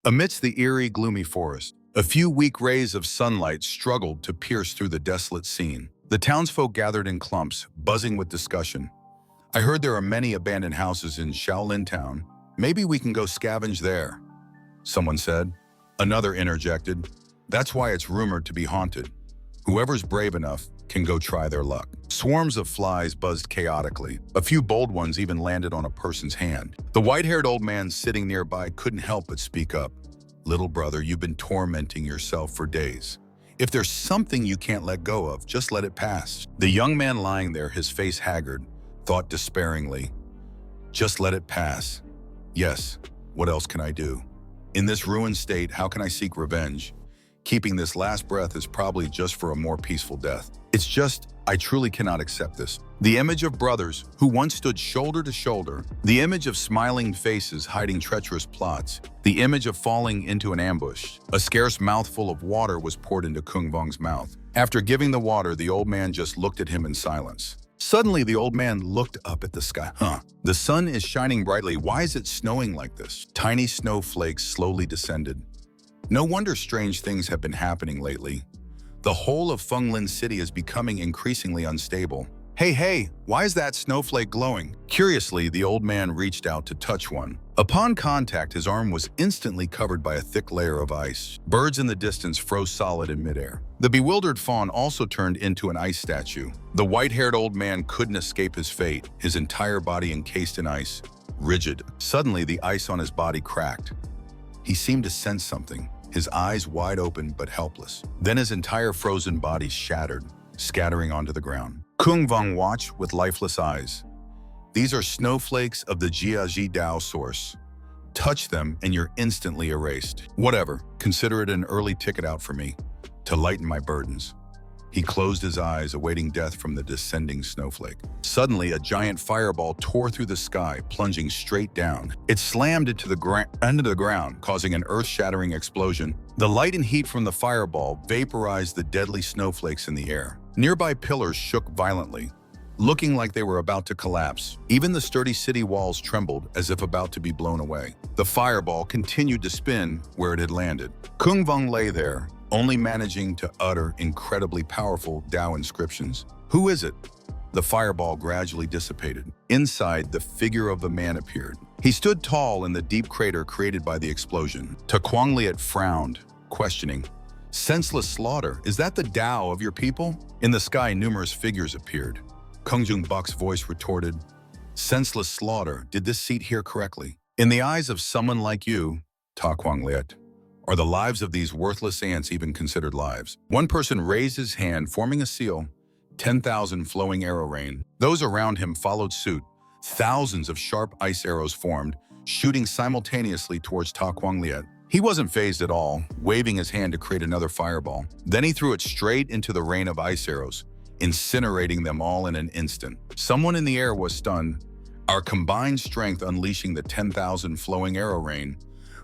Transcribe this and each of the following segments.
Amidst the eerie, gloomy forest, a few weak rays of sunlight struggled to pierce through the desolate scene. The townsfolk gathered in clumps, buzzing with discussion. I heard there are many abandoned houses in Shaolin town. Maybe we can go scavenge there, someone said. Another interjected. That's why it's rumored to be haunted. Whoever's brave enough can go try their luck. Swarms of flies buzzed chaotically. A few bold ones even landed on a person's hand. The white-haired old man sitting nearby couldn't help but speak up. Little brother, you've been tormenting yourself for days. If there's something you can't let go of, just let it pass. The young man lying there, his face haggard, thought despairingly, just let it pass. Yes, what else can I do? In this ruined state, how can I seek revenge? Keeping this last breath is probably just for a more peaceful death. It's just, I truly cannot accept this. The image of brothers who once stood shoulder to shoulder, the image of smiling faces hiding treacherous plots, the image of falling into an ambush. A scarce mouthful of water was poured into Kung Vong's mouth. After giving the water, the old man just looked at him in silence. Suddenly, the old man looked up at the sky. The sun is shining brightly. Why is it snowing like this? Tiny snowflakes slowly descended. No wonder strange things have been happening lately. The whole of Fenglin City is becoming increasingly unstable. Hey, why is that snowflake glowing? Curiously, the old man reached out to touch one. Upon contact, his arm was instantly covered by a thick layer of ice. Birds in the distance froze solid in midair. The bewildered fawn also turned into an ice statue. The white-haired old man couldn't escape his fate, his entire body encased in ice, rigid. Suddenly, the ice on his body cracked. He seemed to sense something, his eyes wide open but helpless. Then his entire frozen body shattered, scattering onto the ground. Kung Vong watched with lifeless eyes. These are snowflakes of the Jiaji Dao source. Touch them and you're instantly erased. Whatever, consider it an early ticket out for me, to lighten my burdens. He closed his eyes, awaiting death from the descending snowflake. Suddenly, a giant fireball tore through the sky, plunging straight down. It slammed into the ground, causing an earth-shattering explosion. The light and heat from the fireball vaporized the deadly snowflakes in the air. Nearby pillars shook violently, looking like they were about to collapse. Even the sturdy city walls trembled as if about to be blown away. The fireball continued to spin where it had landed. Kung Vong lay there, only managing to utter incredibly powerful Dao inscriptions. Who is it? The fireball gradually dissipated. Inside, the figure of the man appeared. He stood tall in the deep crater created by the explosion. Ta Kuangliat frowned, questioning. Senseless slaughter, is that the Dao of your people? In the sky, numerous figures appeared. Kung Jung Buk's voice retorted, senseless slaughter, did this seat hear correctly? In the eyes of someone like you, Ta Kuangliat, are the lives of these worthless ants even considered lives? One person raised his hand, forming a seal. 10,000 flowing arrow rain. Those around him followed suit. Thousands of sharp ice arrows formed, shooting simultaneously towards Ta Kuangliat. He wasn't fazed at all, waving his hand to create another fireball. Then he threw it straight into the rain of ice arrows, incinerating them all in an instant. Someone in the air was stunned, our combined strength unleashing the 10,000 flowing arrow rain,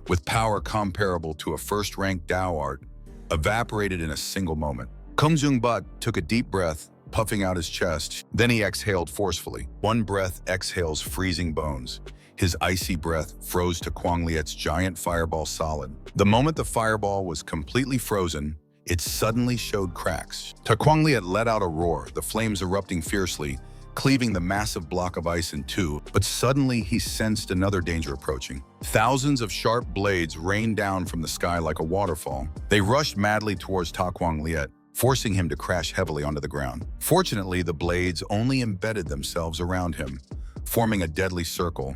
with power comparable to a first-rank Dao art, evaporated in a single moment. Kung Jung Buk took a deep breath, puffing out his chest. Then he exhaled forcefully. One breath exhales freezing bones. His icy breath froze Ta Kuangliat's giant fireball solid. The moment the fireball was completely frozen, it suddenly showed cracks. Ta Kuangliat let out a roar, the flames erupting fiercely, cleaving the massive block of ice in two. But suddenly he sensed another danger approaching. Thousands of sharp blades rained down from the sky like a waterfall. They rushed madly towards Ta Kuangliat, forcing him to crash heavily onto the ground. Fortunately, the blades only embedded themselves around him, forming a deadly circle,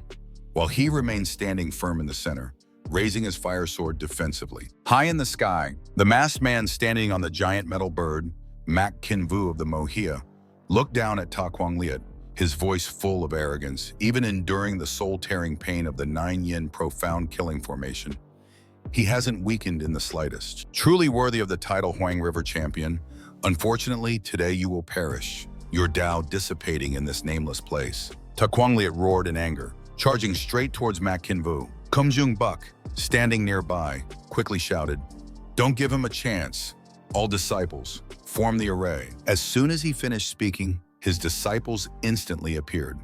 while he remained standing firm in the center, raising his fire sword defensively. High in the sky, the masked man standing on the giant metal bird, Mak Kinvu of the Mohia, looked down at Ta Kuangliat, his voice full of arrogance, even enduring the soul-tearing pain of the 9-yin profound killing formation. He hasn't weakened in the slightest. Truly worthy of the title Huang River Champion, unfortunately, today you will perish, your Dao dissipating in this nameless place. Ta Kuangliat roared in anger, charging straight towards Mak Kinvu. Kung Jung Buk, standing nearby, quickly shouted, "Don't give him a chance. All disciples, form the array." As soon as he finished speaking, his disciples instantly appeared,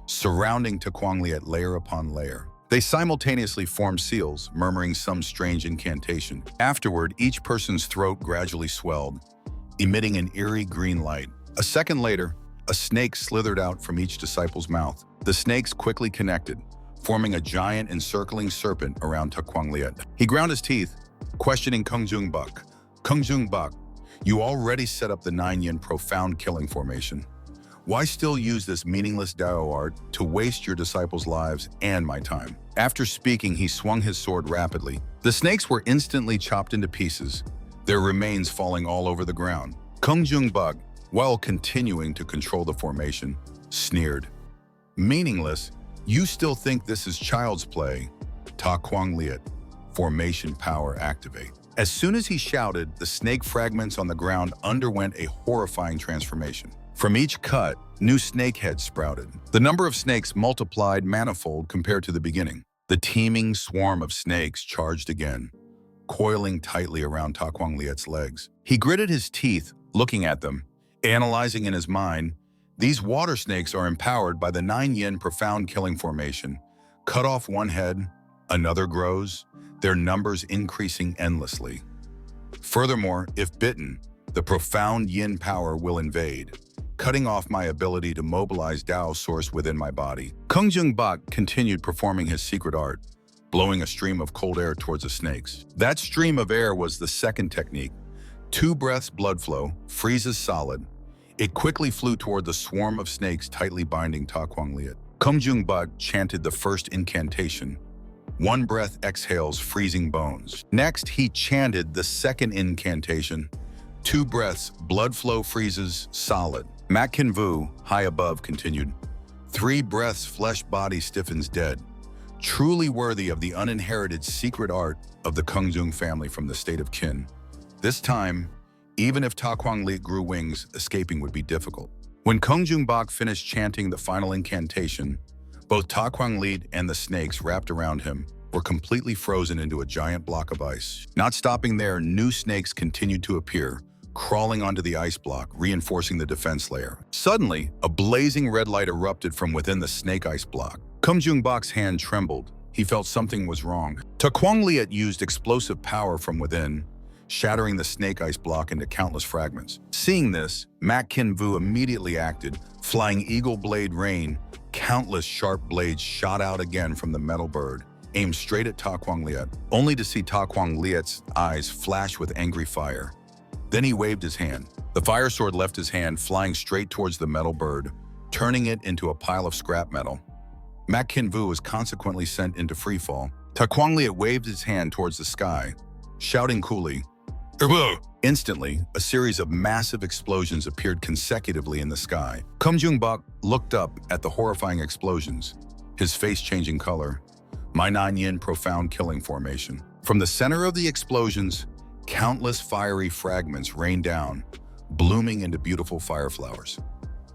surrounding Ta Kuangliat layer upon layer. They simultaneously formed seals, murmuring some strange incantation. Afterward, each person's throat gradually swelled, emitting an eerie green light. A second later, a snake slithered out from each disciple's mouth. The snakes quickly connected, forming a giant encircling serpent around Ta Kuangliat. He ground his teeth, questioning Kung Jung Bak. Kung Jung Bak, you already set up the 9-yin profound killing formation. Why still use this meaningless Dao art to waste your disciples' lives and my time? After speaking, he swung his sword rapidly. The snakes were instantly chopped into pieces, their remains falling all over the ground. Kung Jung Bak, while continuing to control the formation, sneered. Meaningless? You still think this is child's play? Ta Kuangliat, formation power activate. As soon as he shouted, the snake fragments on the ground underwent a horrifying transformation. From each cut, new snake heads sprouted. The number of snakes multiplied manifold compared to the beginning. The teeming swarm of snakes charged again, coiling tightly around Ta Kuangliat's legs. He gritted his teeth, looking at them, analyzing in his mind. These water snakes are empowered by the 9-yin profound killing formation. Cut off one head, another grows, their numbers increasing endlessly. Furthermore, if bitten, the profound yin power will invade, cutting off my ability to mobilize Dao source within my body. Kung Jung Bak continued performing his secret art, blowing a stream of cold air towards the snakes. That stream of air was the second technique. 2 breaths blood flow, freezes solid. It quickly flew toward the swarm of snakes tightly binding Ta Kuangliat. Kung Jung Bak chanted the first incantation. 1 breath exhales freezing bones. Next, he chanted the second incantation. 2 breaths, blood flow freezes solid. Mak Kin Vu, high above, continued. 3 breaths, flesh body stiffens dead. Truly worthy of the uninherited secret art of the Kung Jung family from the state of Qin. This time, even if Ta Kuangliat grew wings, escaping would be difficult. When Kung Jung Bak finished chanting the final incantation, both Ta Kuangliat and the snakes wrapped around him were completely frozen into a giant block of ice. Not stopping there, new snakes continued to appear, crawling onto the ice block, reinforcing the defense layer. Suddenly, a blazing red light erupted from within the snake ice block. Kung Jung Bak's hand trembled. He felt something was wrong. Ta Kuangliat used explosive power from within, shattering the snake ice block into countless fragments. Seeing this, Mak Kin Vu immediately acted. Flying eagle blade rain, countless sharp blades shot out again from the metal bird, aimed straight at Ta Kuangliat, only to see Ta Kuangliat's eyes flash with angry fire. Then he waved his hand. The fire sword left his hand, flying straight towards the metal bird, turning it into a pile of scrap metal. Mak Kin Vu was consequently sent into freefall. Ta Kuangliat waved his hand towards the sky, shouting coolly, "Erbo!" Instantly, a series of massive explosions appeared consecutively in the sky. Kung Jung Bak looked up at the horrifying explosions, his face changing color. My 9-yin profound killing formation. From the center of the explosions, countless fiery fragments rained down, blooming into beautiful fire flowers.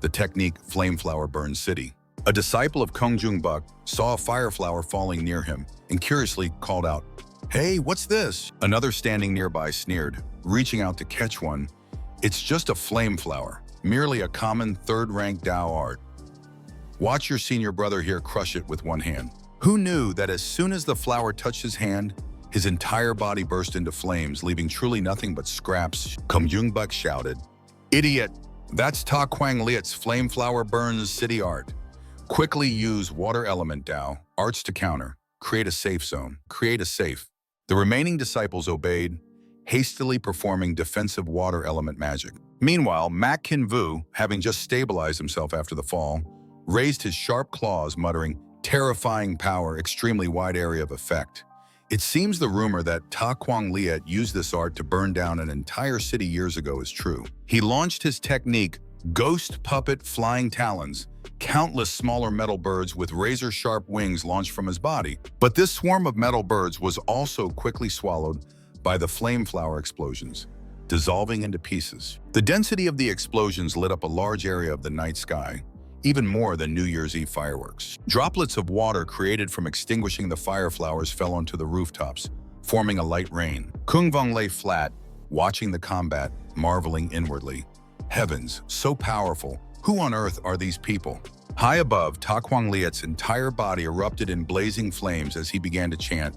The technique Flame Flower Burn City. A disciple of Kung Jung Bak saw a fire flower falling near him and curiously called out, "Hey, what's this?" Another standing nearby sneered, reaching out to catch one. "It's just a flame flower, merely a common third-rank Dao art. Watch your senior brother here crush it with one hand." Who knew that as soon as the flower touched his hand, his entire body burst into flames, leaving truly nothing but scraps? Kung Jung Bak shouted, "Idiot! That's Ta Kuangliat's Flame Flower Burns City art. Quickly use water element Dao, arts to counter. Create a safe zone. Create a safe." The remaining disciples obeyed, hastily performing defensive water element magic. Meanwhile, Mak Kin Vu, having just stabilized himself after the fall, raised his sharp claws, muttering, "Terrifying power, extremely wide area of effect." It seems the rumor that Ta Kuangliat used this art to burn down an entire city years ago is true. He launched his technique, Ghost Puppet Flying Talons. Countless smaller metal birds with razor-sharp wings launched from his body. But this swarm of metal birds was also quickly swallowed by the flame flower explosions, dissolving into pieces. The density of the explosions lit up a large area of the night sky, even more than New Year's Eve fireworks. Droplets of water created from extinguishing the fire flowers fell onto the rooftops, forming a light rain. Kung Vong lay flat, watching the combat, marveling inwardly. Heavens, so powerful. Who on earth are these people? High above, Ta Kuang Liet's entire body erupted in blazing flames as he began to chant,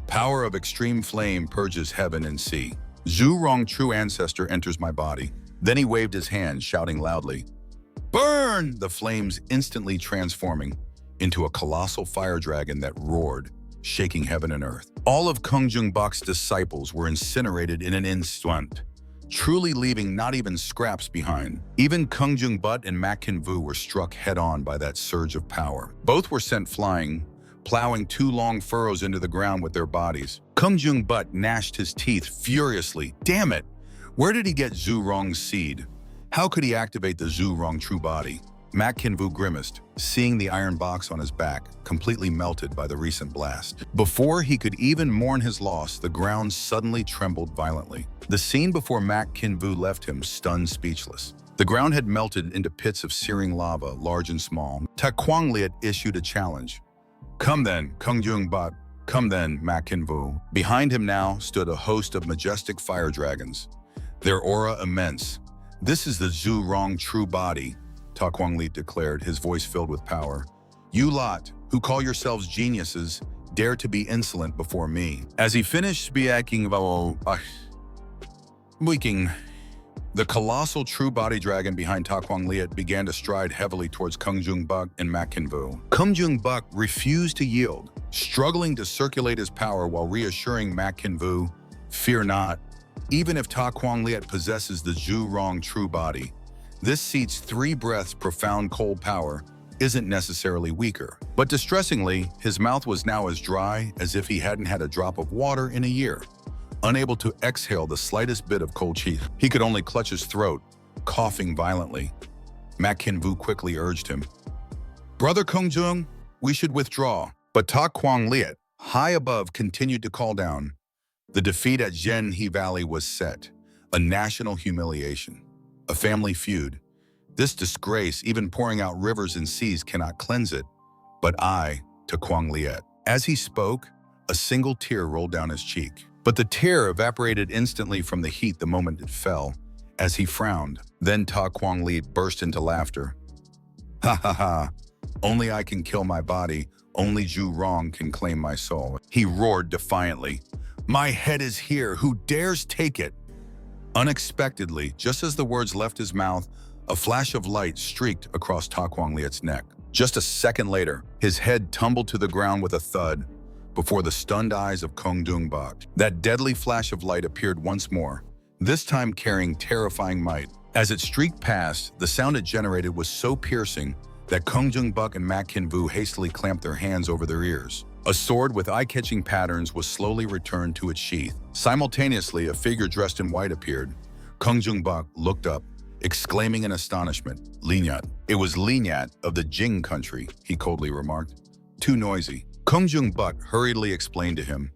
"Power of extreme flame purges heaven and sea. Zhu Rong, true ancestor, enters my body." Then he waved his hand, shouting loudly, "Burn!" The flames instantly transforming into a colossal fire dragon that roared, shaking heaven and earth. All of Kung Jung Bak's disciples were incinerated in an instant, truly leaving not even scraps behind. Even Kung Jung Butt and Mak Kin Vu were struck head-on by that surge of power. Both were sent flying, plowing 2 long furrows into the ground with their bodies. Kung Jung Butt gnashed his teeth furiously. Damn it! Where did he get Zhu Rong's seed? How could he activate the Zhu Rong true body? Mak Kin Vu grimaced, seeing the iron box on his back, completely melted by the recent blast. Before he could even mourn his loss, the ground suddenly trembled violently. The scene before Mak Kin Vu left him stunned, speechless. The ground had melted into pits of searing lava, large and small. Ta Kuang Liet issued a challenge. "Come then, Kung Jung Bat. Come then, Mak Kin Vu." Behind him now stood a host of majestic fire dragons, their aura immense. "This is the Zhu Rong true body," Ta Kuang Liet declared, his voice filled with power. "You lot, who call yourselves geniuses, dare to be insolent before me." As he finished speaking, the colossal true body dragon behind Ta Kuang Liet began to stride heavily towards Kung Jung Bak and Mak Kin Vu. Kung Jung Bak refused to yield, struggling to circulate his power while reassuring Mak Kin Vu, "Fear not. Even if Ta Kuang Liet possesses the Zhu Rong true body, this seat's 3 breaths profound cold power isn't necessarily weaker." But distressingly, his mouth was now as dry as if he hadn't had a drop of water in a year. Unable to exhale the slightest bit of cold chi, he could only clutch his throat, coughing violently. Mak Kin Vu quickly urged him, "Brother Kung Jung, we should withdraw." But Ta Kuang Liet, high above, continued to call down. The defeat at Zhenhe Valley was set, a national humiliation, a family feud. This disgrace, even pouring out rivers and seas, cannot cleanse it. But I, Ta Kuang Liet. As he spoke, a single tear rolled down his cheek. But the tear evaporated instantly from the heat the moment it fell, as he frowned. Then Ta Kuang Liet burst into laughter. "Ha ha ha, only I can kill my body, only Zhu Rong can claim my soul." He roared defiantly, "My head is here, who dares take it?" Unexpectedly, just as the words left his mouth, a flash of light streaked across Ta Kuang Liet's neck. Just a second later, his head tumbled to the ground with a thud, before the stunned eyes of Kung Jung Bak. That deadly flash of light appeared once more, this time carrying terrifying might. As it streaked past, the sound it generated was so piercing that Kung Jung Bak and Mak Kin Vu hastily clamped their hands over their ears. A sword with eye-catching patterns was slowly returned to its sheath. Simultaneously, a figure dressed in white appeared. Kung Jung Bak looked up, exclaiming in astonishment, "Linyat." "It was Linyat of the Jing country," he coldly remarked. "Too noisy." Kung Jung Bak hurriedly explained to him,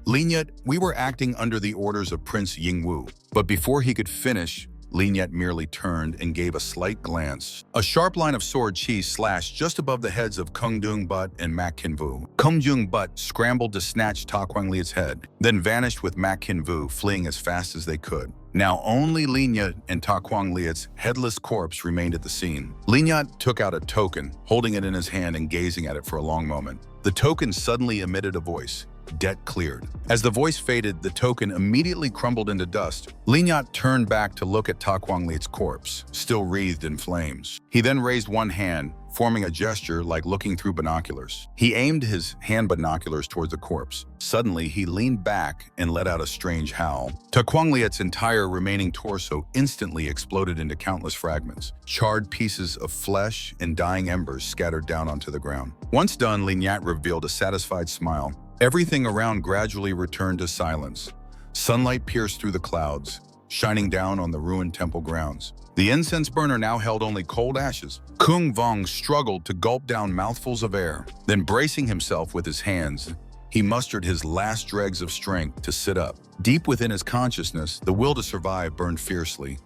"Linyat, we were acting under the orders of Prince Yingwu." But before he could finish, Linyat merely turned and gave a slight glance. A sharp line of sword chi slashed just above the heads of Kung Jung Bak and Mak Kin Vu. Kung Jung Bak scrambled to snatch Ta Kuang Liet's head, then vanished with Mak Kin Vu fleeing as fast as they could. Now only Linyat and Ta Kuang Liet's headless corpse remained at the scene. Linyat took out a token, holding it in his hand and gazing at it for a long moment. The token suddenly emitted a voice. Debt cleared. As the voice faded, the token immediately crumbled into dust. Linyat turned back to look at Ta Kuang Liet's corpse, still wreathed in flames. He then raised one hand, forming a gesture like looking through binoculars. He aimed his hand binoculars towards the corpse. Suddenly, he leaned back and let out a strange howl. Ta Kuang Liet's entire remaining torso instantly exploded into countless fragments. Charred pieces of flesh and dying embers scattered down onto the ground. Once done, Linyat revealed a satisfied smile. Everything around gradually returned to silence. Sunlight pierced through the clouds, shining down on the ruined temple grounds. The incense burner now held only cold ashes. Kung Vong struggled to gulp down mouthfuls of air. Then, bracing himself with his hands, he mustered his last dregs of strength to sit up. Deep within his consciousness, the will to survive burned fiercely.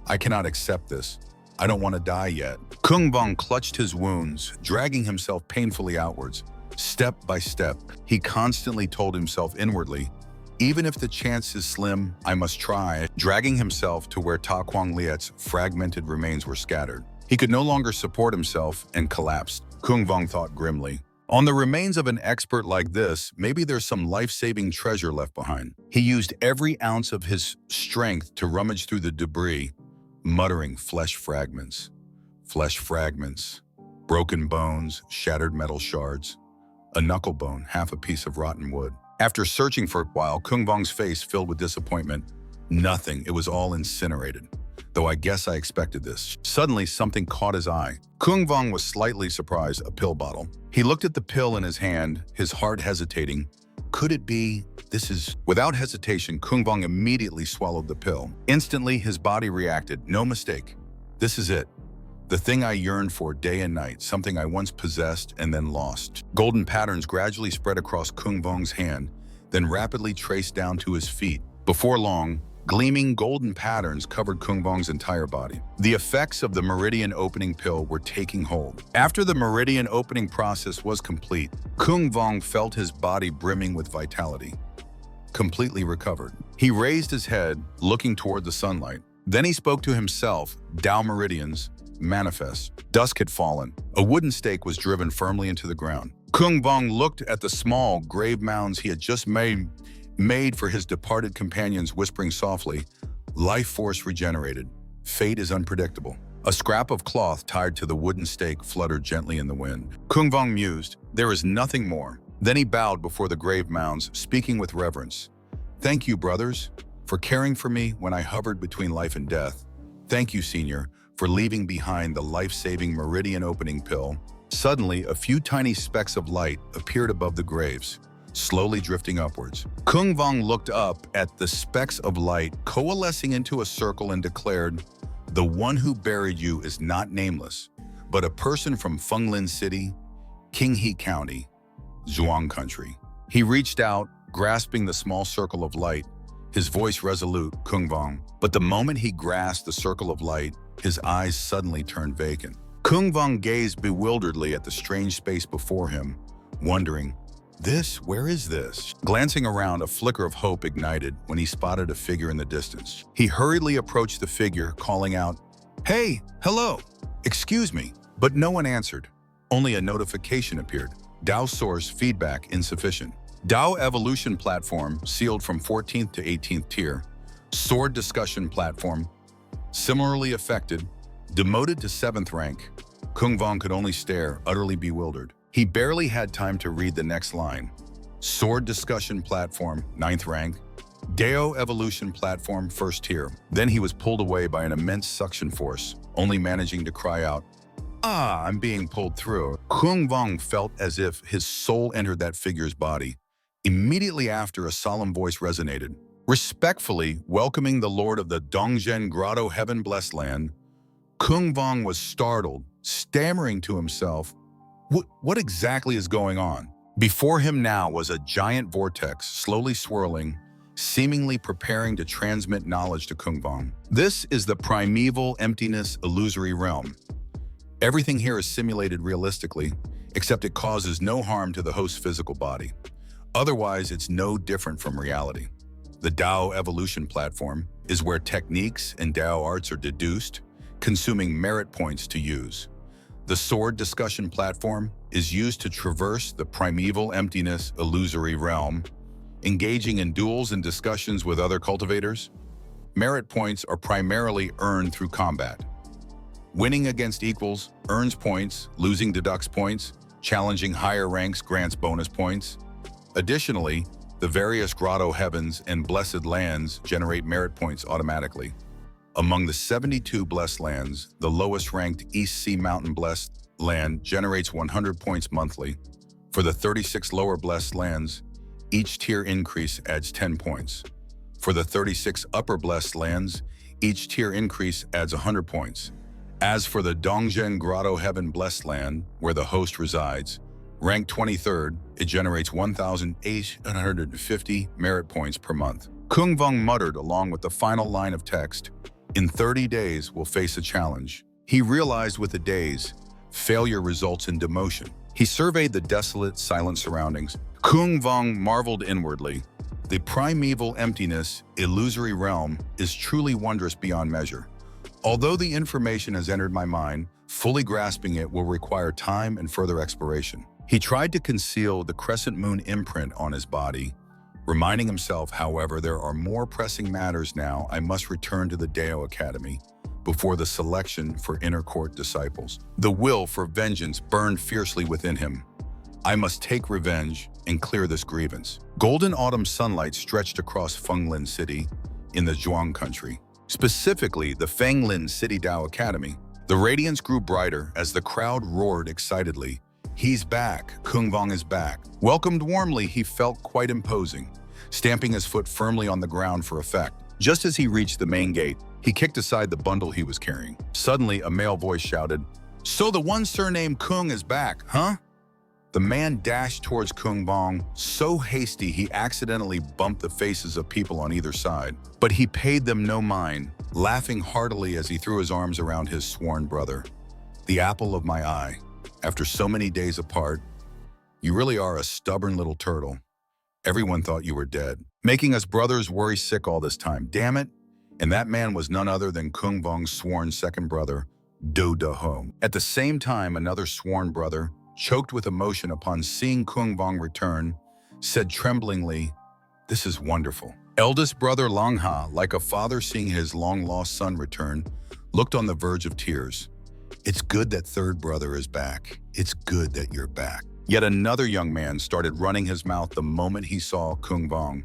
"I cannot accept this. I don't want to die yet." Kung Vong clutched his wounds, dragging himself painfully outwards. Step by step, he constantly told himself inwardly, "Even if the chance is slim, I must try," dragging himself to where Ta Kuang Liet's fragmented remains were scattered. He could no longer support himself and collapsed. Kung Vong thought grimly. On the remains of an expert like this, maybe there's some life-saving treasure left behind. He used every ounce of his strength to rummage through the debris, muttering flesh fragments, broken bones, shattered metal shards, a knuckle bone, half a piece of rotten wood. After searching for a while, Kung Vong's face filled with disappointment. Nothing, it was all incinerated. Though I guess I expected this. Suddenly, something caught his eye. Kung Vong was slightly surprised, a pill bottle. He looked at the pill in his hand, his heart hesitating. Could it be? Without hesitation, Kung Vong immediately swallowed the pill. Instantly, his body reacted. No mistake. This is it. The thing I yearned for day and night, something I once possessed and then lost. Golden patterns gradually spread across Kung Vong's hand, then rapidly traced down to his feet. Before long, gleaming golden patterns covered Kung Vong's entire body. The effects of the meridian opening pill were taking hold. After the meridian opening process was complete, Kung Vong felt his body brimming with vitality. Completely recovered. He raised his head, looking toward the sunlight. Then he spoke to himself. Tao meridians, manifest. Dusk had fallen. A wooden stake was driven firmly into the ground. Kung Vong looked at the small grave mounds he had just made for his departed companions, whispering softly, life force regenerated. Fate is unpredictable. A scrap of cloth tied to the wooden stake fluttered gently in the wind. Kung Vong mused, there is nothing more. Then he bowed before the grave mounds, speaking with reverence. Thank you, brothers, for caring for me when I hovered between life and death. Thank you, Senior, for leaving behind the life-saving meridian opening pill. Suddenly, a few tiny specks of light appeared above the graves, slowly drifting upwards. Kung Vong looked up at the specks of light coalescing into a circle and declared, the one who buried you is not nameless, but a person from Fenglin City, Qinghe County, Zhuang Country. He reached out, grasping the small circle of light, his voice resolute, Kung Vong. But the moment he grasped the circle of light, his eyes suddenly turned vacant. Kung Vong gazed bewilderedly at the strange space before him, wondering, where is this? Glancing around, a flicker of hope ignited when he spotted a figure in the distance. He hurriedly approached the figure, calling out, hey, hello, excuse me, but no one answered. Only a notification appeared. Dao source feedback insufficient. Dao evolution platform sealed from 14th to 18th tier. Sword discussion platform similarly affected, demoted to 7th rank. Kung Vong could only stare, utterly bewildered. He barely had time to read the next line. Sword discussion platform, 9th rank. Dao evolution platform, 1st tier. Then he was pulled away by an immense suction force, only managing to cry out, ah, I'm being pulled through. Kung Vong felt as if his soul entered that figure's body. Immediately after, a solemn voice resonated, respectfully welcoming the Lord of the Dongzhen Grotto Heaven-blessed land. Kung Vong was startled, stammering to himself, what exactly is going on? Before him now was a giant vortex, slowly swirling, seemingly preparing to transmit knowledge to Kung Vong. This is the primeval emptiness illusory realm. Everything here is simulated realistically, except it causes no harm to the host's physical body. Otherwise, it's no different from reality. The Dao evolution platform is where techniques and Dao arts are deduced, consuming merit points to use. The sword discussion platform is used to traverse the primeval emptiness illusory realm, engaging in duels and discussions with other cultivators. Merit points are primarily earned through combat. Winning against equals earns points, losing deducts points, challenging higher ranks grants bonus points. Additionally, the various grotto heavens and blessed lands generate merit points automatically. Among the 72 blessed lands, the lowest ranked East Sea Mountain blessed land generates 100 points monthly. For the 36 lower blessed lands, each tier increase adds 10 points. For the 36 upper blessed lands, each tier increase adds 100 points. As for the Dongzhen Grotto Heaven blessed land, where the host resides, ranked 23rd, it generates 1,850 merit points per month. Kung Vong muttered along with the final line of text, in 30 days, we'll face a challenge. He realized with a daze, failure results in demotion. He surveyed the desolate, silent surroundings. Kung Vong marveled inwardly. The primeval emptiness, illusory realm is truly wondrous beyond measure. Although the information has entered my mind, Fully grasping it will require time and further exploration. He tried to conceal the crescent moon imprint on his body, reminding himself, however, there are more pressing matters now. I must return to the Dao Academy before the selection for inner court disciples. The will for vengeance burned fiercely within him. I must take revenge and clear this grievance. Golden autumn sunlight stretched across Fenglin City in the Zhuang country, specifically the Fenglin City Dao Academy. The radiance grew brighter as the crowd roared excitedly. He's back. Kung Vong is back. Welcomed warmly, he felt quite imposing, stamping his foot firmly on the ground for effect. Just as he reached the main gate, he kicked aside the bundle he was carrying. Suddenly, a male voice shouted, "So the one surnamed Kung is back, huh?" The man dashed towards Kung Vong, so hasty he accidentally bumped the faces of people on either side. But he paid them no mind, laughing heartily as he threw his arms around his sworn brother. "The apple of my eye. After so many days apart, you really are a stubborn little turtle. Everyone thought you were dead, making us brothers worry sick all this time. Damn it." And that man was none other than Kung Vong's sworn second brother, Do Ho. At the same time, another sworn brother, choked with emotion upon seeing Kung Vong return, said tremblingly, "This is wonderful." Eldest brother Lang Ha, like a father seeing his long-lost son return, looked on the verge of tears. "It's good that third brother is back. It's good that you're back." Yet another young man started running his mouth the moment he saw Kung Vong.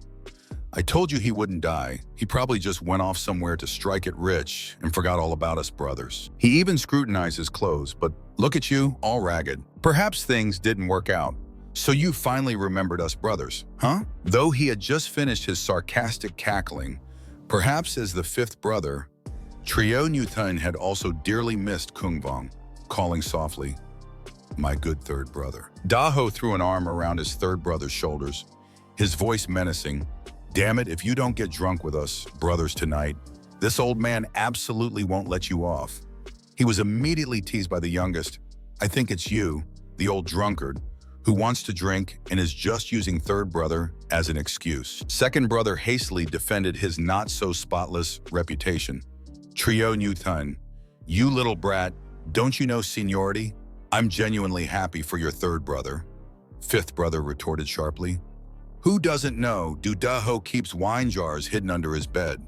"I told you he wouldn't die. He probably just went off somewhere to strike it rich and forgot all about us brothers." He even scrutinized his clothes, but look at you, all ragged. Perhaps things didn't work out. "So you finally remembered us brothers, huh?" Though he had just finished his sarcastic cackling, perhaps as the fifth brother, Trio Newton had also dearly missed Kung Vong, calling softly, "My good third brother." Daho threw an arm around his third brother's shoulders, his voice menacing. "Damn it, if you don't get drunk with us, brothers, tonight, this old man absolutely won't let you off." He was immediately teased by the youngest. "I think it's you, the old drunkard, who wants to drink and is just using third brother as an excuse." Second brother hastily defended his not-so-spotless reputation. "Trio Newton, you little brat, don't you know seniority? I'm genuinely happy for your third brother." Fifth brother retorted sharply. "Who doesn't know Du Daho keeps wine jars hidden under his bed?"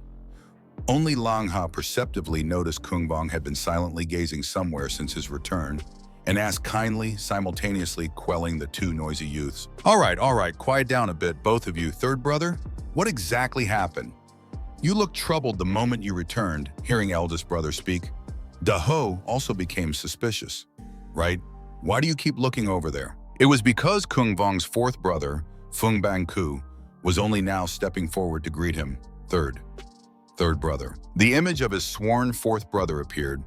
Only Lang Ha perceptibly noticed Kung Vong had been silently gazing somewhere since his return, and asked kindly, simultaneously quelling the two noisy youths. All right, quiet down a bit, both of you. Third brother, what exactly happened? You looked troubled the moment you returned," hearing eldest brother speak. Daho also became suspicious. "Right? Why do you keep looking over there?" It was because Kung Vong's fourth brother, Fung Banku, was only now stepping forward to greet him. Third brother. The image of his sworn fourth brother appeared.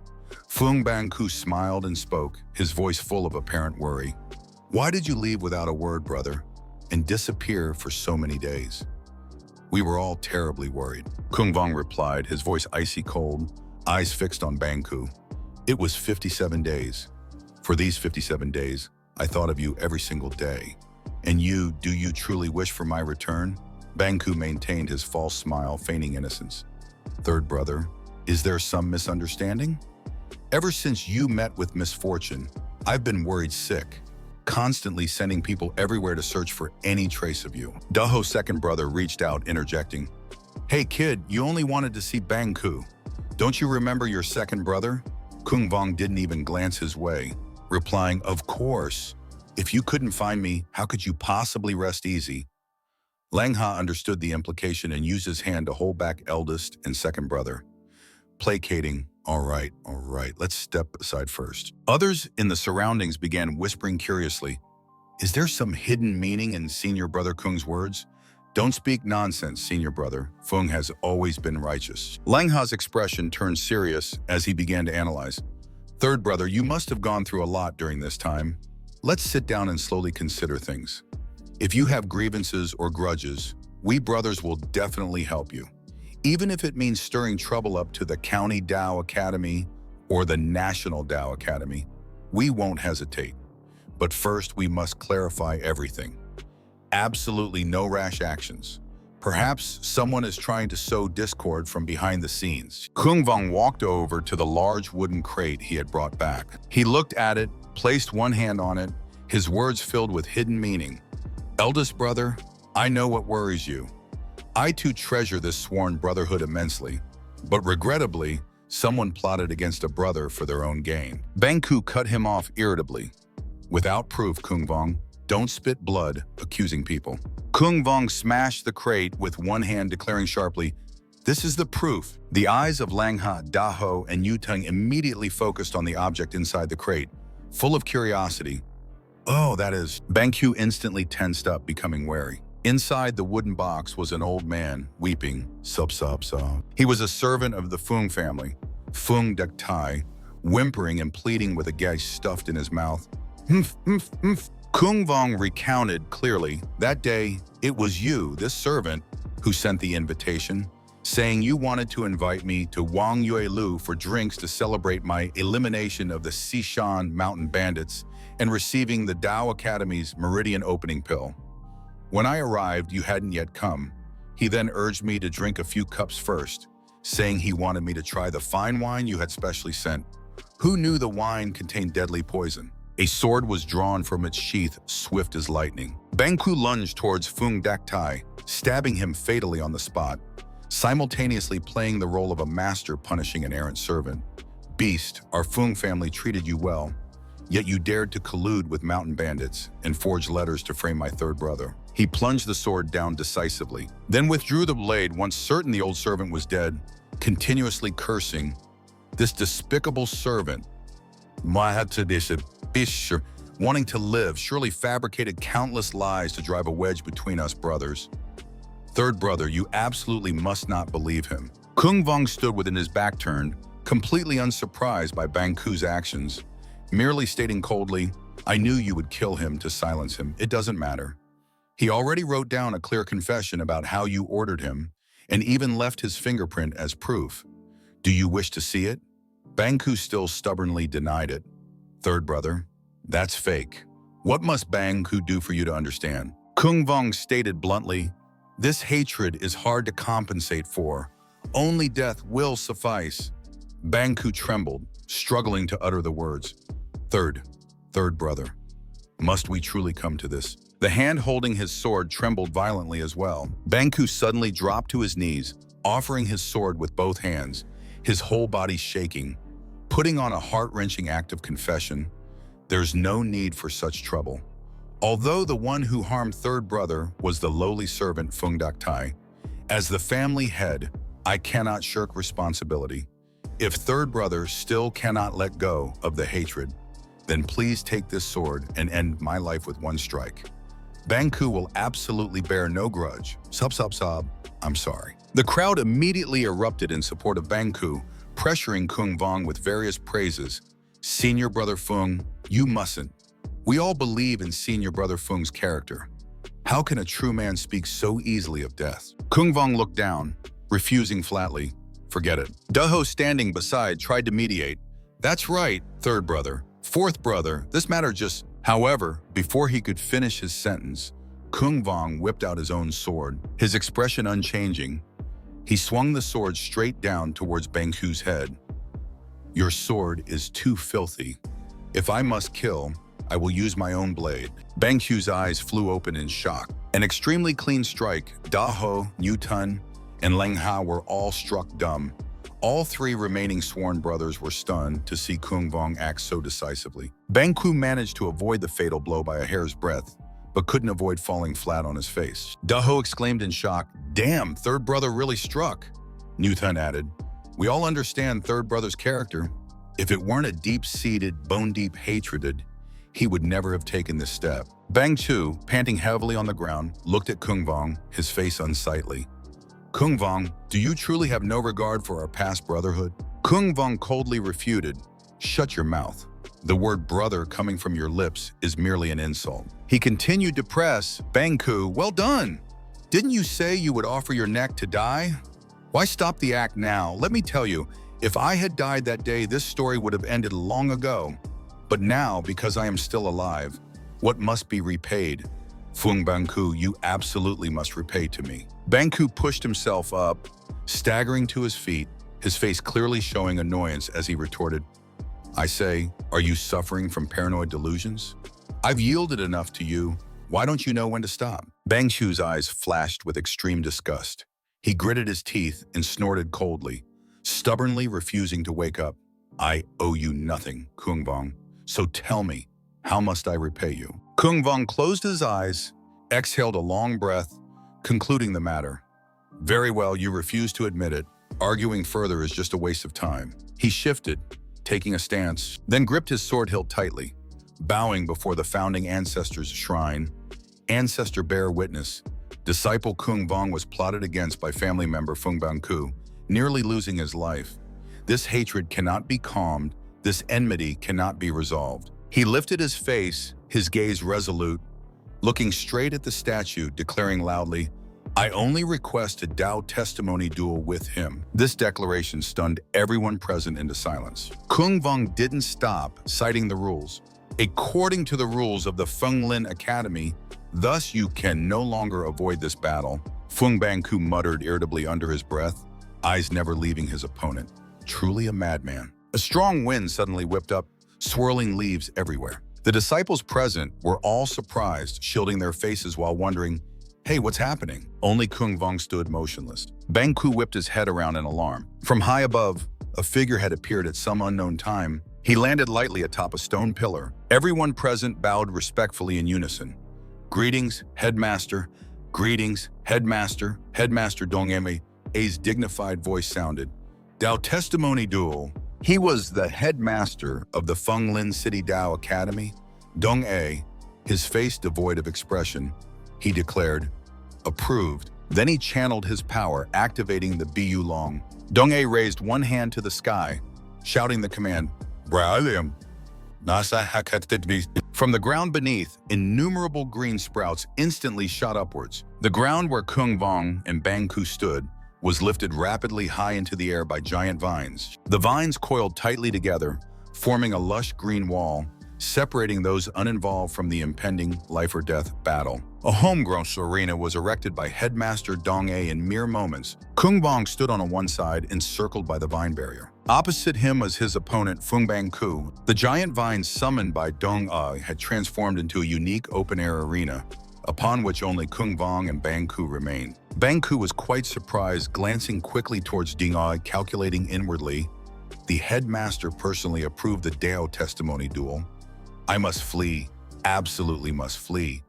Fung Banku smiled and spoke, his voice full of apparent worry. "Why did you leave without a word, brother, and disappear for so many days?" "We were all terribly worried," Kung Vong replied, his voice icy cold, eyes fixed on Banku. "It was 57 days. For these 57 days, I thought of you every single day. And do you truly wish for my return?" Banku maintained his false smile, feigning innocence. "Third brother, is there some misunderstanding? Ever since you met with misfortune, I've been worried sick, constantly sending people everywhere to search for any trace of you." Daho's second brother reached out, interjecting, "Hey kid, you only wanted to see Banku. Don't you remember your second brother?" Kung Vong didn't even glance his way, replying, "Of course. If you couldn't find me, how could you possibly rest easy?" Lang Ha understood the implication and used his hand to hold back eldest and second brother, placating, all right, let's step aside first." Others in the surroundings began whispering curiously, "Is there some hidden meaning in senior brother Kung's words?" "Don't speak nonsense, senior brother. Fung has always been righteous." Lang Ha's expression turned serious as he began to analyze. "Third brother, you must have gone through a lot during this time. Let's sit down and slowly consider things. If you have grievances or grudges, we brothers will definitely help you. Even if it means stirring trouble up to the County Dao Academy or the National Dao Academy, we won't hesitate. But first, we must clarify everything. Absolutely no rash actions. Perhaps someone is trying to sow discord from behind the scenes. Kung Vong walked over to the large wooden crate he had brought back. He looked at it, placed one hand on it, his words filled with hidden meaning. Eldest brother, I know what worries you. I too treasure this sworn brotherhood immensely, but regrettably, someone plotted against a brother for their own gain. Bangku cut him off irritably. Without proof, Kung Vong, don't spit blood, accusing people. Kung Vong smashed the crate with one hand, declaring sharply, this is the proof. The eyes of Langha, Daho, and Yuteng immediately focused on the object inside the crate, full of curiosity. Oh, that is. Bangku instantly tensed up, becoming wary. Inside the wooden box was an old man, weeping, sob. He was a servant of the Fung family, Fung Dak Tai, whimpering and pleading with a gash stuffed in his mouth. Kung Vong recounted clearly, that day, it was you, this servant, who sent the invitation, saying you wanted to invite me to Wang Yue Lu for drinks to celebrate my elimination of the Xishan mountain bandits and receiving the Dao Academy's Meridian opening pill. When I arrived, you hadn't yet come. He then urged me to drink a few cups first, saying he wanted me to try the fine wine you had specially sent. Who knew the wine contained deadly poison? A sword was drawn from its sheath, swift as lightning. Bangku lunged towards Fung Dak Tai, stabbing him fatally on the spot, simultaneously playing the role of a master punishing an errant servant. Beast, our Fung family treated you well, yet you dared to collude with mountain bandits and forge letters to frame my third brother. He plunged the sword down decisively, then withdrew the blade once certain the old servant was dead, continuously cursing. This despicable servant, wanting to live, surely fabricated countless lies to drive a wedge between us brothers. Third brother, you absolutely must not believe him. Kung Vong stood within his back turned, completely unsurprised by Bangku's actions, merely stating coldly, I knew you would kill him to silence him. It doesn't matter. He already wrote down a clear confession about how you ordered him, and even left his fingerprint as proof. Do you wish to see it? Bangku still stubbornly denied it. Third brother, that's fake. What must Bangku do for you to understand? Kung Vong stated bluntly, this hatred is hard to compensate for. Only death will suffice. Bangku trembled, struggling to utter the words. Third brother, must we truly come to this? The hand holding his sword trembled violently as well. Bangku suddenly dropped to his knees, offering his sword with both hands, his whole body shaking, putting on a heart-wrenching act of confession. There's no need for such trouble. Although the one who harmed third brother was the lowly servant Fung Dak Tai, as the family head, I cannot shirk responsibility. If third brother still cannot let go of the hatred, then please take this sword and end my life with one strike. Bangku will absolutely bear no grudge. Sob, I'm sorry. The crowd immediately erupted in support of Bangku, pressuring Kung Vong with various praises. Senior brother Fung, you mustn't. We all believe in senior brother Fung's character. How can a true man speak so easily of death? Kung Vong looked down, refusing flatly. Forget it. Daho, standing beside, tried to mediate. That's right, third brother. Fourth brother, this matter just... However, before he could finish his sentence, Kung Vong whipped out his own sword, his expression unchanging. He swung the sword straight down towards Bangku's head. Your sword is too filthy. If I must kill, I will use my own blade. Bangku's eyes flew open in shock. An extremely clean strike, Daho, Yutun, and Lengha were all struck dumb. All three remaining sworn brothers were stunned to see Kung Vong act so decisively. Bangku managed to avoid the fatal blow by a hair's breadth, but couldn't avoid falling flat on his face. Daho exclaimed in shock, damn, third brother really struck. Yutun added, we all understand third brother's character. If it weren't a deep-seated, bone-deep hatred, he would never have taken this step. Bangchu, panting heavily on the ground, looked at Kung Vong, his face unsightly. Kung Vong, do you truly have no regard for our past brotherhood? Kung Vong coldly refuted, shut your mouth. The word brother coming from your lips is merely an insult. He continued to press, Bangku, well done. Didn't you say you would offer your neck to die? Why stop the act now? Let me tell you, if I had died that day, this story would have ended long ago. But now, because I am still alive, what must be repaid? Fung Banku, you absolutely must repay to me. Banku pushed himself up, staggering to his feet, his face clearly showing annoyance as he retorted, I say, are you suffering from paranoid delusions? I've yielded enough to you. Why don't you know when to stop? Bangshu's eyes flashed with extreme disgust. He gritted his teeth and snorted coldly, stubbornly refusing to wake up. I owe you nothing, Kung Vong. So tell me, how must I repay you? Kung Vong closed his eyes, exhaled a long breath, concluding the matter. Very well, you refuse to admit it. Arguing further is just a waste of time. He shifted, taking a stance, then gripped his sword hilt tightly, bowing before the founding ancestor's shrine. Ancestor bear witness. Disciple Kung Vong was plotted against by family member Fung Banku, nearly losing his life. This hatred cannot be calmed. This enmity cannot be resolved. He lifted his face, his gaze resolute, looking straight at the statue, declaring loudly, I only request a Dao testimony duel with him. This declaration stunned everyone present into silence. Kung Vong didn't stop, citing the rules. According to the rules of the Feng Lin Academy, thus you can no longer avoid this battle. Fung Banku muttered irritably under his breath, eyes never leaving his opponent. Truly a madman. A strong wind suddenly whipped up, swirling leaves everywhere. The disciples present were all surprised, shielding their faces while wondering, hey, what's happening? Only Kung Vong stood motionless. Banku whipped his head around in alarm. From high above, a figure had appeared at some unknown time. He landed lightly atop a stone pillar. Everyone present bowed respectfully in unison. Greetings, Headmaster. Greetings, Headmaster. Headmaster Dong-E's dignified voice sounded. Dao testimony duel. He was the headmaster of the Feng Lin City Dao Academy. Dong-E, his face devoid of expression, he declared, approved. Then he channeled his power, activating the Bu Long. Dong-E raised one hand to the sky, shouting the command, Bralium. From the ground beneath, innumerable green sprouts instantly shot upwards. The ground where Kung Vong and Banku stood was lifted rapidly high into the air by giant vines. The vines coiled tightly together, forming a lush green wall, separating those uninvolved from the impending life-or-death battle. A homegrown arena was erected by Headmaster Dong-E in mere moments. Kung Vong stood on one side, encircled by the vine barrier. Opposite him was his opponent, Fung Banku. The giant vines summoned by Dong-E had transformed into a unique open-air arena, upon which only Kung Vong and Banku remained. Banku was quite surprised, glancing quickly towards Dong-E, calculating inwardly. The headmaster personally approved the Dao testimony duel. I must flee, absolutely must flee.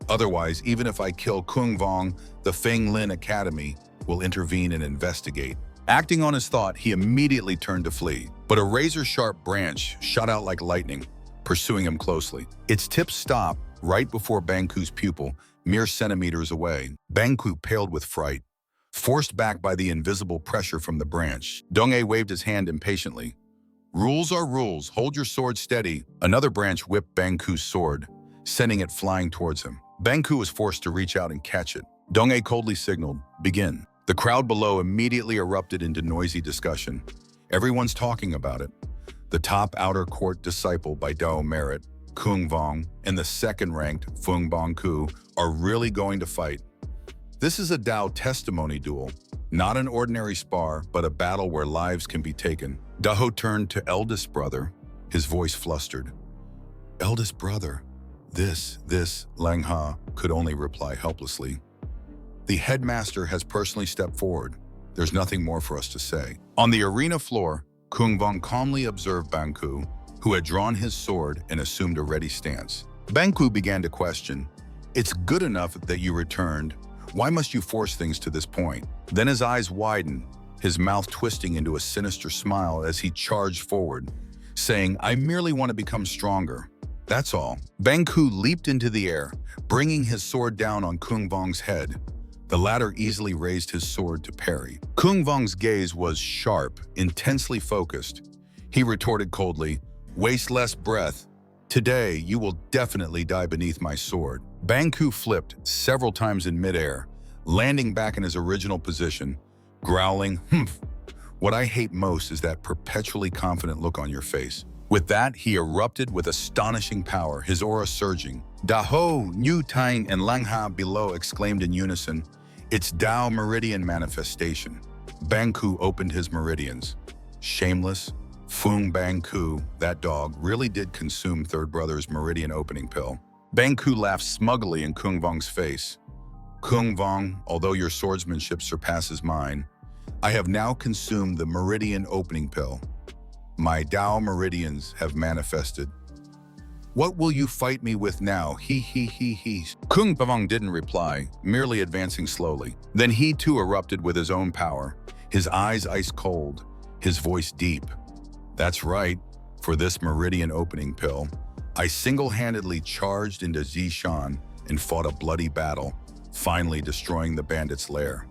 Otherwise, even if I kill Kung Vong, the Feng Lin Academy will intervene and investigate. Acting on his thought, he immediately turned to flee. But a razor-sharp branch shot out like lightning, pursuing him closely. Its tip stopped right before Banku's pupil, mere centimeters away. Banku paled with fright, forced back by the invisible pressure from the branch. Dong-E waved his hand impatiently. Rules are rules, hold your sword steady. Another branch whipped Banku's sword, sending it flying towards him. Banku was forced to reach out and catch it. Dong-E coldly signaled, begin. The crowd below immediately erupted into noisy discussion. Everyone's talking about it. The top outer court disciple by Dao merit, Kung Vong, and the second-ranked Fung Banku are really going to fight. This is a Dao testimony duel, not an ordinary spar, but a battle where lives can be taken. Dao turned to eldest brother, his voice flustered. Eldest brother, this, Lang Ha could only reply helplessly. The headmaster has personally stepped forward. There's nothing more for us to say. On the arena floor, Kung Vong calmly observed Banku, who had drawn his sword and assumed a ready stance. Banku began to question, it's good enough that you returned. Why must you force things to this point? Then his eyes widened, his mouth twisting into a sinister smile as he charged forward, saying, I merely want to become stronger. That's all. Banku leaped into the air, bringing his sword down on Kung Vong's head. The latter easily raised his sword to parry. Kung Vong's gaze was sharp, intensely focused. He retorted coldly, waste less breath. Today, you will definitely die beneath my sword. Banku flipped several times in midair, landing back in his original position, growling, humph. What I hate most is that perpetually confident look on your face. With that, he erupted with astonishing power, his aura surging. Daho, Niu Tang, and Langha below exclaimed in unison, "It's Dao Meridian manifestation." Banku opened his meridians. Shameless, Fung Banku, that dog, really did consume third brother's meridian opening pill. Banku laughed smugly in Kung Vong's face. "Kung Vong, although your swordsmanship surpasses mine, I have now consumed the meridian opening pill. My Dao meridians have manifested. What will you fight me with now? He. Kung Vong didn't reply, merely advancing slowly. Then he too erupted with his own power, his eyes ice cold, his voice deep. That's right, for this meridian opening pill, I single-handedly charged into Zishan and fought a bloody battle, finally destroying the bandit's lair.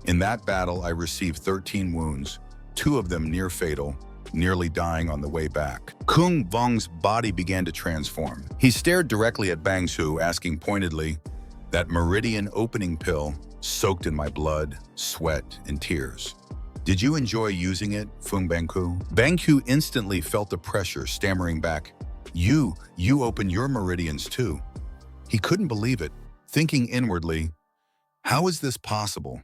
In that battle, I received 13 wounds, 2 of them near fatal, nearly dying on the way back." Kung Vong's body began to transform. He stared directly at Bang Shu, asking pointedly, "That meridian opening pill soaked in my blood, sweat, and tears. Did you enjoy using it, Fung Banku?" Banku instantly felt the pressure, stammering back, You opened your meridians too." He couldn't believe it, thinking inwardly, "How is this possible?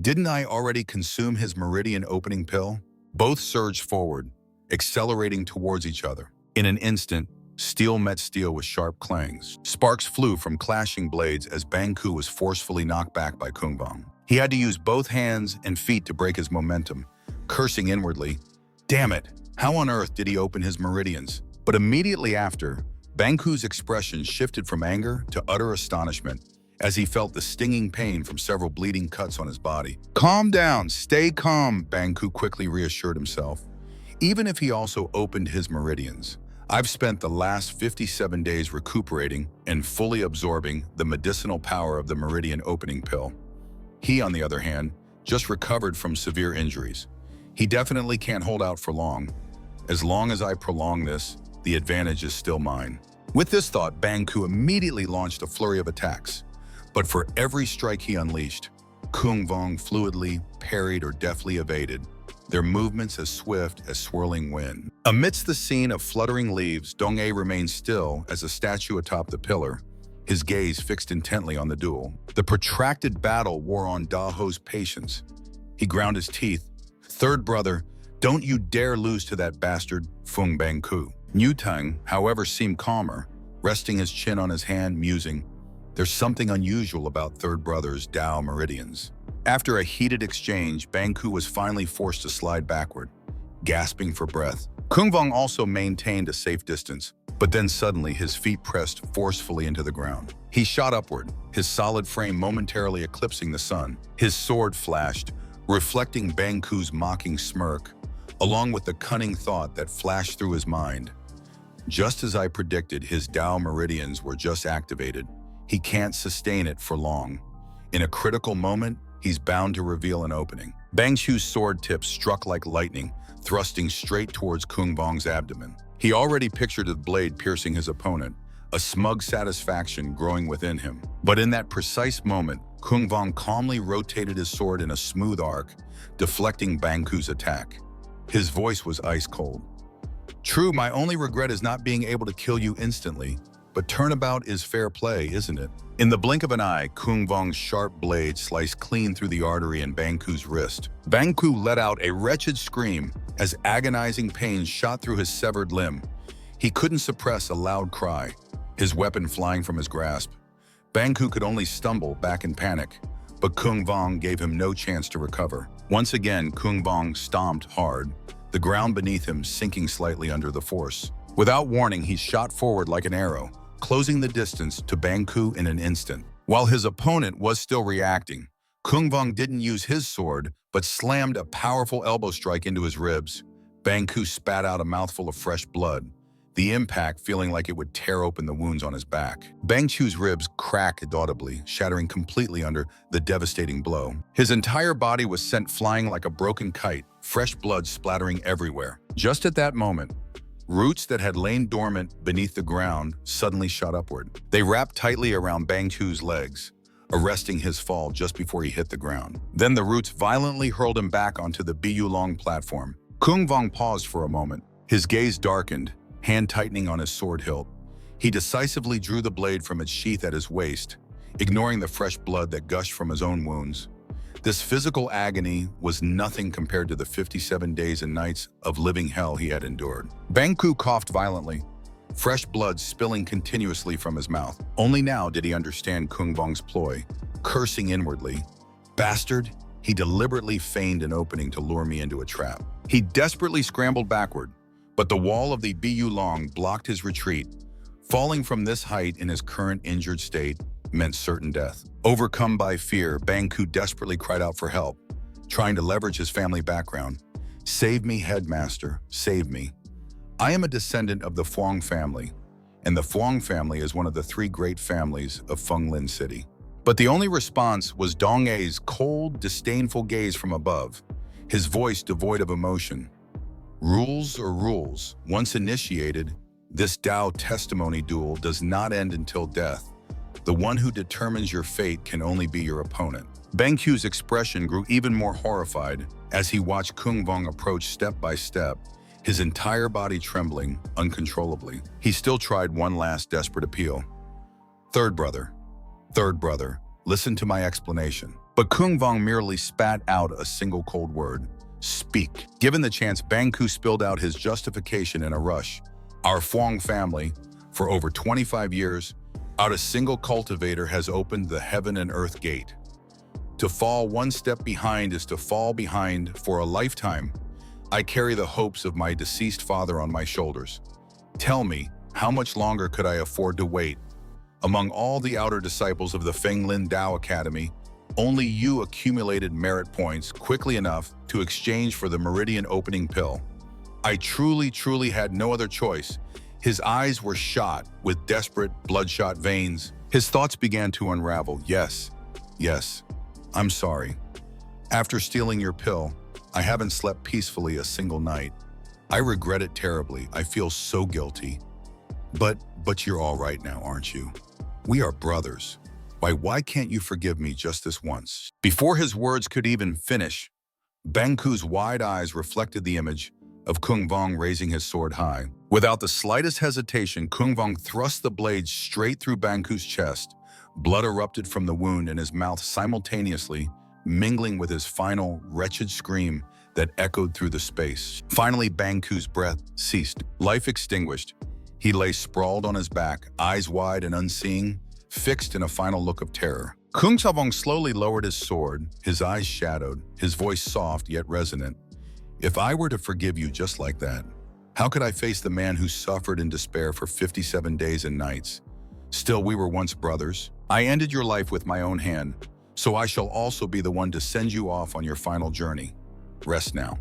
Didn't I already consume his meridian opening pill?" Both surged forward, accelerating towards each other. In an instant, steel met steel with sharp clangs. Sparks flew from clashing blades as Banku was forcefully knocked back by Kung Vong. He had to use both hands and feet to break his momentum, cursing inwardly, "Damn it, how on earth did he open his meridians?" But immediately after, Banku's expression shifted from anger to utter astonishment as he felt the stinging pain from several bleeding cuts on his body. "Calm down, stay calm," Banku quickly reassured himself. "Even if he also opened his meridians, I've spent the last 57 days recuperating and fully absorbing the medicinal power of the meridian opening pill. He, on the other hand, just recovered from severe injuries. He definitely can't hold out for long. As long as I prolong this, the advantage is still mine." With this thought, Banku immediately launched a flurry of attacks. But for every strike he unleashed, Kung Vong fluidly parried or deftly evaded, their movements as swift as swirling wind. Amidst the scene of fluttering leaves, Dong-A remained still as a statue atop the pillar, his gaze fixed intently on the duel. The protracted battle wore on Daho's patience. He ground his teeth. "Third brother, don't you dare lose to that bastard, Fung Banku." Niu Tang, however, seemed calmer, resting his chin on his hand, musing, "There's something unusual about third brother's Dao meridians." After a heated exchange, Banku was finally forced to slide backward, gasping for breath. Kung Vong also maintained a safe distance, but then suddenly his feet pressed forcefully into the ground. He shot upward, his solid frame momentarily eclipsing the sun. His sword flashed, reflecting Banku's mocking smirk, along with the cunning thought that flashed through his mind. Just as I predicted, his Dao meridians were just activated. He can't sustain it for long. In a critical moment, he's bound to reveal an opening. Bang Xu's sword tip struck like lightning, thrusting straight towards Kung Vong's abdomen. He already pictured the blade piercing his opponent, a smug satisfaction growing within him. But in that precise moment, Kung Vong calmly rotated his sword in a smooth arc, deflecting Banku's attack. His voice was ice cold. "True, my only regret is not being able to kill you instantly, but turnabout is fair play, isn't it?" In the blink of an eye, Kung Vong's sharp blade sliced clean through the artery in Banku's wrist. Banku let out a wretched scream as agonizing pain shot through his severed limb. He couldn't suppress a loud cry, his weapon flying from his grasp. Banku could only stumble back in panic, but Kung Vong gave him no chance to recover. Once again, Kung Vong stomped hard, the ground beneath him sinking slightly under the force. Without warning, he shot forward like an arrow, closing the distance to Banku in an instant. While his opponent was still reacting, Kung Vong didn't use his sword, but slammed a powerful elbow strike into his ribs. Banku spat out a mouthful of fresh blood, the impact feeling like it would tear open the wounds on his back. Bang Chu's ribs cracked audibly, shattering completely under the devastating blow. His entire body was sent flying like a broken kite, fresh blood splattering everywhere. Just at that moment, roots that had lain dormant beneath the ground suddenly shot upward. They wrapped tightly around Bang Chu's legs, arresting his fall just before he hit the ground. Then the roots violently hurled him back onto the Biyulong platform. Kung Vong paused for a moment, His gaze darkened, hand tightening on his sword hilt. He decisively drew the blade from its sheath at his waist, ignoring the fresh blood that gushed from his own wounds. This physical agony was nothing compared to the 57 days and nights of living hell he had endured. Banku coughed violently, fresh blood spilling continuously from his mouth. Only now did he understand Kung Vong's ploy, cursing inwardly. Bastard, he deliberately feigned an opening to lure me into a trap. He desperately scrambled backward, but the wall of the Bu Long blocked his retreat. Falling from this height in his current injured state meant certain death. Overcome by fear, Banku desperately cried out for help, trying to leverage his family background. "Save me, headmaster, save me. I am a descendant of the Fuang family, and the Fuang family is one of the 3 great families of Fenglin City." But the only response was Dong A's cold, disdainful gaze from above, his voice devoid of emotion. Rules are rules. Once initiated, this Tao testimony duel does not end until death. The one who determines your fate can only be your opponent. Banku's expression grew even more horrified as he watched Kung Vong approach step by step, his entire body trembling uncontrollably. He still tried one last desperate appeal. Third brother, listen to my explanation." But Kung Vong merely spat out a single cold word: "Speak." Given the chance, Banku spilled out his justification in a rush. "Our Fuang family, for over 25 years, out a single cultivator has opened the heaven and earth gate. To fall one step behind is to fall behind for a lifetime. I carry the hopes of my deceased father on my shoulders. Tell me, how much longer could I afford to wait? Among all the outer disciples of the Fenglin Dao Academy, only you accumulated merit points quickly enough to exchange for the meridian opening pill. I truly had no other choice." His eyes were shot with desperate, bloodshot veins. His thoughts began to unravel. Yes, I'm sorry. After stealing your pill, I haven't slept peacefully a single night. I regret it terribly. I feel so guilty. But you're all right now, aren't you? We are brothers. Why can't you forgive me just this once?" Before his words could even finish, Banku's wide eyes reflected the image of Kung Vong raising his sword high. Without the slightest hesitation, Kung Vong thrust the blade straight through Banku's chest. Blood erupted from the wound in his mouth simultaneously, mingling with his final, wretched scream that echoed through the space. Finally, Banku's breath ceased. Life extinguished. He lay sprawled on his back, eyes wide and unseeing, fixed in a final look of terror. Kung Vong slowly lowered his sword, his eyes shadowed, his voice soft yet resonant. "If I were to forgive you just like that, how could I face the man who suffered in despair for 57 days and nights? Still, we were once brothers. I ended your life with my own hand, so I shall also be the one to send you off on your final journey. Rest now."